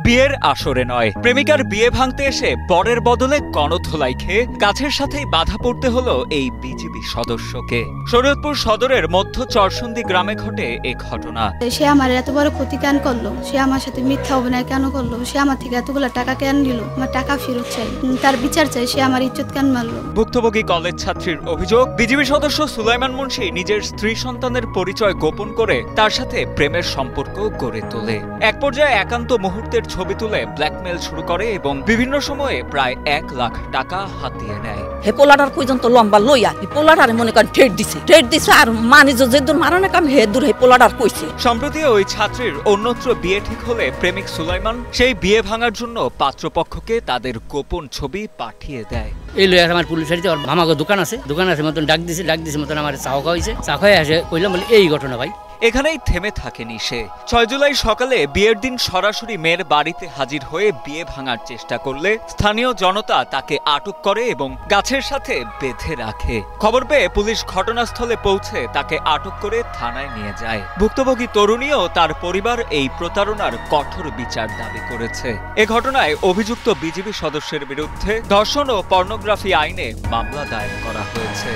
বিয়ের আসরে নয়, প্রেমিকার বিয়ে ভাঙতে এসে বরের বদলে গণধোলাই খেয়ে গাছের সাথেই বাধা পড়তে হলো এই বিজিবি সদস্যকে। শরীয়তপুর সদরের মধ্য চরসুন্দি গ্রামে ঘটে এ ঘটনা। সে আমার এত বড় ক্ষতি কেন করলো? সে আমার সাথে মিথ্যা অভিনয় কেন করলো? সে আমার থেকে এতগুলো টাকা কেন নিল? আমার টাকা ফেরত চাই, তার বিচার চাই। সে আমার ইজ্জত কেন মারলো? ভুক্তভোগী কলেজ ছাত্রীর অভিযোগ, বিজিবি সদস্য সুলাইমান মুন্সি নিজের স্ত্রী সন্তানের পরিচয় গোপন করে তার সাথে প্রেমের সম্পর্ক গড়ে তোলে। এক পর্যায়ে একান্ত মুহূর্তের ছবি তুলে ব্ল্যাকমেল শুরু করে এবং বিভিন্ন সময়ে প্রায় 1 লাখ টাকা হাতিয়ে নেয়। হে পোলাটার পর্যন্ত লম্বা লইয়া হে পোলাটারে মনে করেন ঠেট দিছে আর মানে যে দূর মারানো কাম হে দূর হে পোলাটার কইছে। সম্প্রতি ওই ছাত্রীর অন্যত্র বিয়ে ঠিক হলে প্রেমিক সুলাইমান সেই বিয়ে ভাঙার জন্য পাত্রপক্ষকে তাদের গোপন ছবি পাঠিয়ে দেয়। এই লইয়া আমার পুলিশারিতে ওর মামাকে দোকান আছে মতন ডাক দিছে মতন আমার চা খাওয়াইছে, চা খাওয়াই আসে কইলাম বলে এই ঘটনা ভাই। এখানেই থেমে থাকেনি সে। 6 জুলাই সকালে বিয়ের দিন সরাসরি মেয়ের বাড়িতে হাজির হয়ে বিয়ে ভাঙার চেষ্টা করলে স্থানীয় জনতা তাকে আটক করে এবং গাছের সাথে বেঁধে রাখে। খবর পেয়ে পুলিশ ঘটনাস্থলে পৌঁছে তাকে আটক করে থানায় নিয়ে যায়। ভুক্তভোগী তরুণী ও তার পরিবার এই প্রতারণার কঠোর বিচার দাবি করেছে। এ ঘটনায় অভিযুক্ত বিজিবি সদস্যের বিরুদ্ধে ধর্ষণ ও পর্নোগ্রাফি আইনে মামলা দায়ের করা হয়েছে।